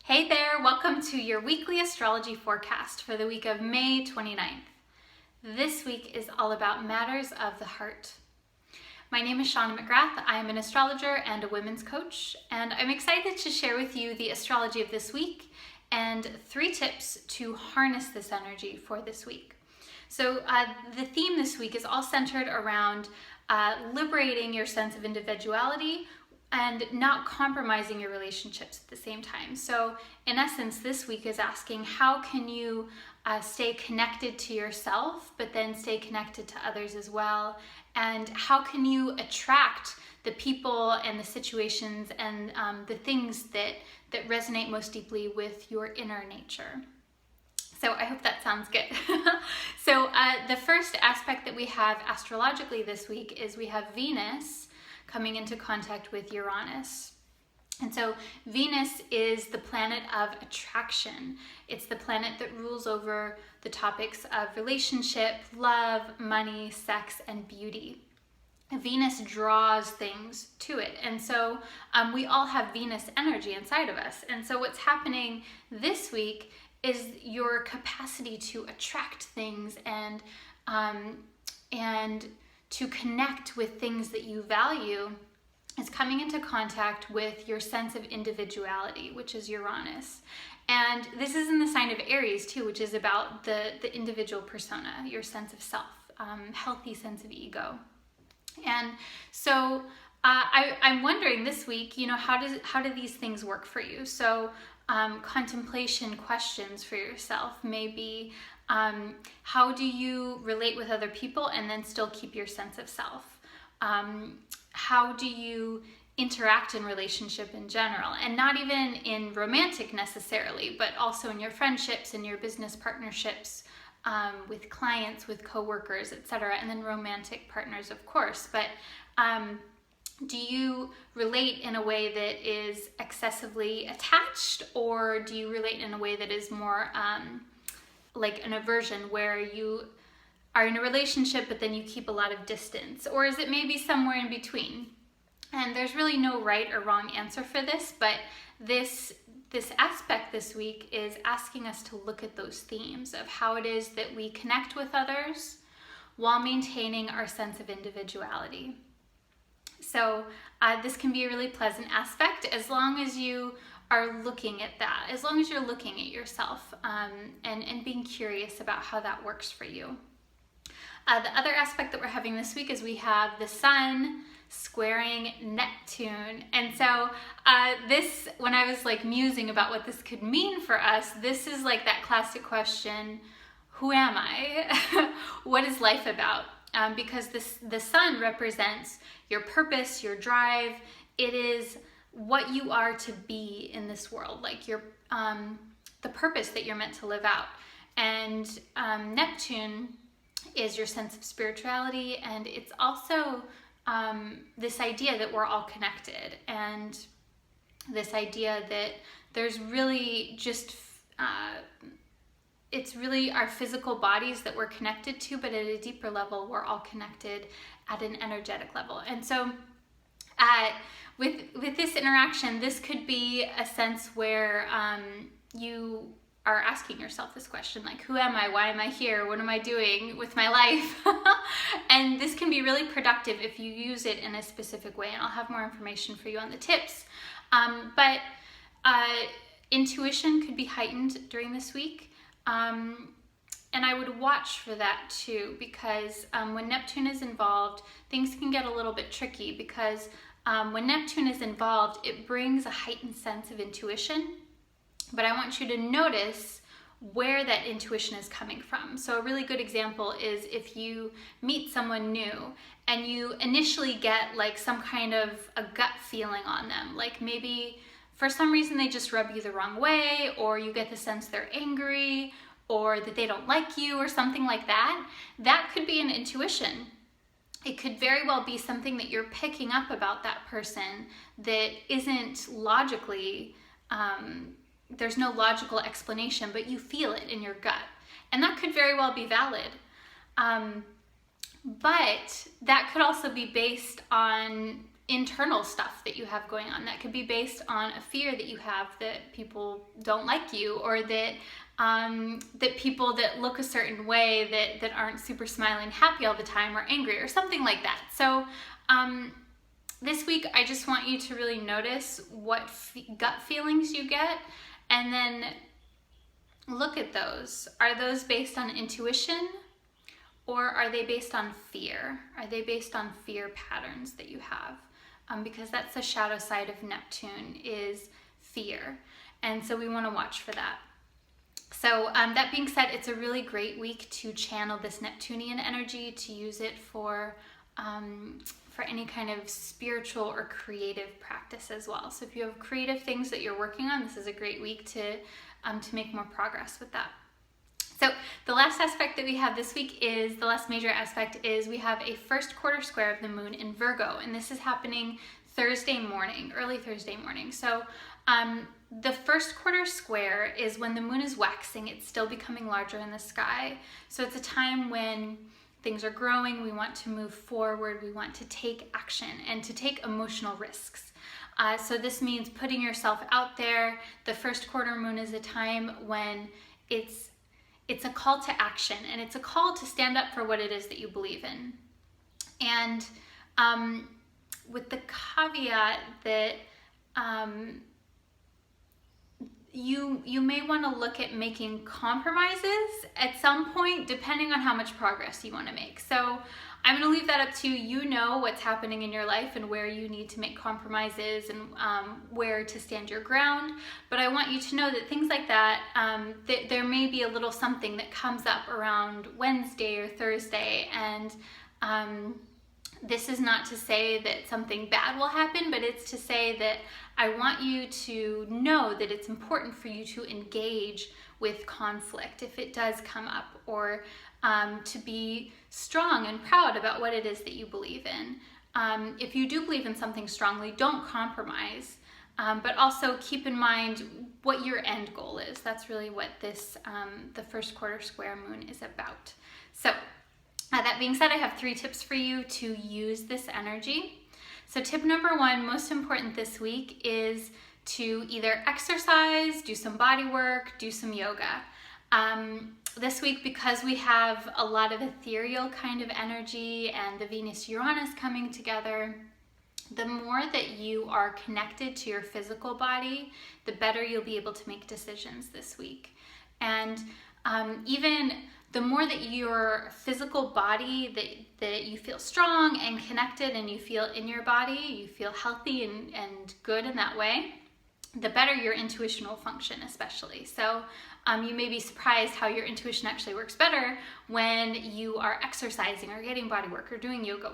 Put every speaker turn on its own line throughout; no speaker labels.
Hey there, welcome to your weekly astrology forecast for the week of May 29th. This week is all about matters of the heart. My name is Shauna McGrath. I am an astrologer and a women's coach, and I'm excited to share with you the astrology of this week and 3 tips to harness this energy for this week. So the theme this week is all centered around liberating your sense of individuality and not compromising your relationships at the same time. So in essence, this week is asking, how can you stay connected to yourself, but then stay connected to others as well? And how can you attract the people and the situations and the things that resonate most deeply with your inner nature? So I hope that sounds good. So the first aspect that we have astrologically this week is we have Venus coming into contact with Uranus. And so Venus is the planet of attraction. It's the planet that rules over the topics of relationship, love, money, sex, and beauty. Venus draws things to it. And so we all have Venus energy inside of us. And so what's happening this week is your capacity to attract things and to connect with things that you value is coming into contact with your sense of individuality, which is Uranus. And this is in the sign of Aries too, which is about the individual persona, your sense of self, healthy sense of ego. And so I'm wondering this week, how do these things work for you? So contemplation questions for yourself, maybe how do you relate with other people and then still keep your sense of self? How do you interact in relationship in general? And not even in romantic necessarily, but also in your friendships and your business partnerships, with clients, with coworkers, etc. And then romantic partners, of course. But do you relate in a way that is excessively attached, or do you relate in a way that is more like an aversion, where you are in a relationship but then you keep a lot of distance? Or is it maybe somewhere in between? And there's really no right or wrong answer for this, but this aspect this week is asking us to look at those themes of how it is that we connect with others while maintaining our sense of individuality. So this can be a really pleasant aspect as long as you are looking at that, as long as you're looking at yourself and being curious about how that works for you. The other aspect that we're having this week is we have the Sun squaring Neptune. And so this, when I was musing about what this could mean for us, this is like that classic question, who am I? What is life about? Because the Sun represents your purpose, your drive. It is what you are to be in this world, like your the purpose that you're meant to live out. And Neptune is your sense of spirituality, and it's also this idea that we're all connected, and this idea that there's really just it's really our physical bodies that we're connected to, but at a deeper level, we're all connected at an energetic level. And so with this interaction, this could be a sense where you are asking yourself this question, like, who am I? Why am I here? What am I doing with my life? And this can be really productive if you use it in a specific way. And I'll have more information for you on the tips. But intuition could be heightened during this week. And I would watch for that too, because when Neptune is involved, things can get a little bit tricky, because when Neptune is involved, it brings a heightened sense of intuition. But I want you to notice where that intuition is coming from. So a really good example is if you meet someone new and you initially get some kind of a gut feeling on them, like maybe for some reason they just rub you the wrong way, or you get the sense they're angry, or that they don't like you, or something like that. That could be an intuition. It could very well be something that you're picking up about that person that isn't logically, there's no logical explanation, but you feel it in your gut. And that could very well be valid. But that could also be based on internal stuff that you have going on. That could be based on a fear that you have that people don't like you, or that that people that look a certain way that aren't super smiling, happy all the time, or angry, or something like that. So this week, I just want you to really notice what gut feelings you get, and then look at those. Are those based on intuition, or are they based on fear? Are they based on fear patterns that you have? Because that's the shadow side of Neptune, is fear. And so we want to watch for that. So that being said, it's a really great week to channel this Neptunian energy, to use it for any kind of spiritual or creative practice as well. So if you have creative things that you're working on, this is a great week to make more progress with that. So the last aspect that we have this week is, the last major aspect is, we have a first quarter square of the moon in Virgo, and this is happening Thursday morning, early Thursday morning. So the first quarter square is when the moon is waxing. It's still becoming larger in the sky. So it's a time when things are growing, we want to move forward, we want to take action and to take emotional risks. So this means putting yourself out there. The first quarter moon is a time when it's a call to action, and it's a call to stand up for what it is that you believe in. And with the caveat that you may want to look at making compromises at some point, depending on how much progress you want to make. So I'm going to leave that up to you. You know what's happening in your life and where you need to make compromises, and where to stand your ground. But I want you to know that things like that, there may be a little something that comes up around Wednesday or Thursday, and this is not to say that something bad will happen, but it's to say that I want you to know that it's important for you to engage with conflict if it does come up, or to be strong and proud about what it is that you believe in. If you do believe in something strongly, don't compromise, but also keep in mind what your end goal is. That's really what this the first quarter square moon is about. So that being said, I have 3 tips for you to use this energy. So tip number 1, most important this week, is to either exercise, do some body work, do some yoga. This week, because we have a lot of ethereal kind of energy and the Venus-Uranus coming together, the more that you are connected to your physical body, the better you'll be able to make decisions this week. And even the more that your physical body, that you feel strong and connected, and you feel in your body, you feel healthy and good in that way, the better your intuition will function, especially. So you may be surprised how your intuition actually works better when you are exercising or getting body work or doing yoga,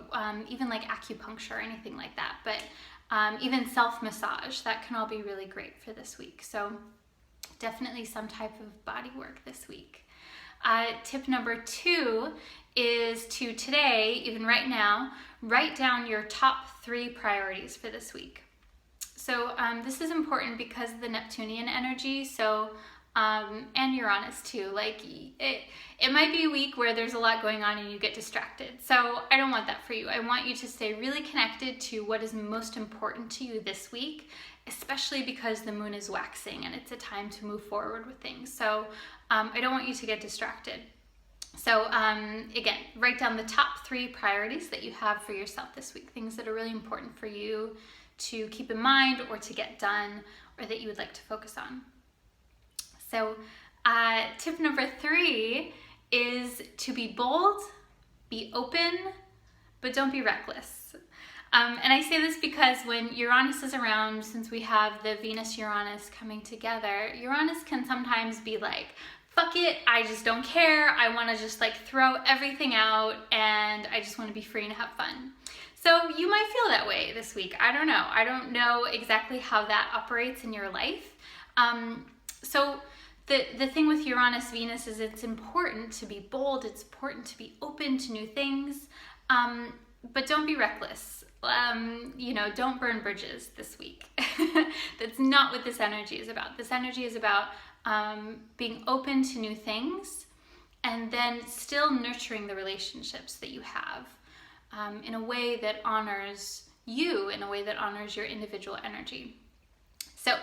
even like acupuncture or anything like that. But even self-massage, that can all be really great for this week. So definitely some type of body work this week. Tip number 2 is to today, even right now, write down your top 3 priorities for this week. So this is important because of the Neptunian energy. So and Uranus too. Like it might be a week where there's a lot going on and you get distracted. So I don't want that for you. I want you to stay really connected to what is most important to you this week, especially because the moon is waxing and it's a time to move forward with things. So I don't want you to get distracted. So again, write down the top 3 priorities that you have for yourself this week, things that are really important for you to keep in mind or to get done, or that you would like to focus on. So tip number 3 is to be bold, be open, but don't be reckless. And I say this because when Uranus is around, since we have the Venus-Uranus coming together, Uranus can sometimes be like, fuck it, I just don't care. I want to just like throw everything out and I just want to be free and have fun. So you might feel that way this week. I don't know. I don't know exactly how that operates in your life. So the thing with Uranus, Venus is it's important to be bold. It's important to be open to new things, but don't be reckless. Don't burn bridges this week. That's not what this energy is about. This energy is about being open to new things and then still nurturing the relationships that you have in a way that honors you in a way that honors your individual energy. So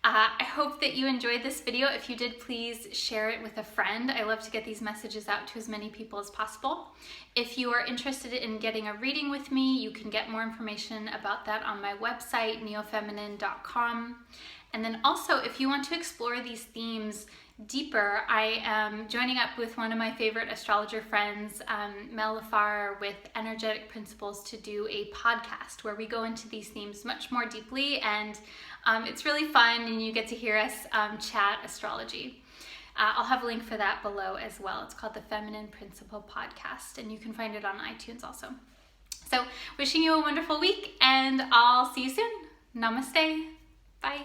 I hope that you enjoyed this video. If you did, please share it with a friend. I love to get these messages out to as many people as possible. If you are interested in getting a reading with me, you can get more information about that on my website, neofeminine.com. And then also, if you want to explore these themes deeper, I am joining up with one of my favorite astrologer friends, Mel Lafar, with Energetic Principles to do a podcast where we go into these themes much more deeply, and it's really fun, and you get to hear us chat astrology. I'll have a link for that below as well. It's called the Feminine Principle Podcast, and you can find it on iTunes also. So wishing you a wonderful week, and I'll see you soon. Namaste. Bye.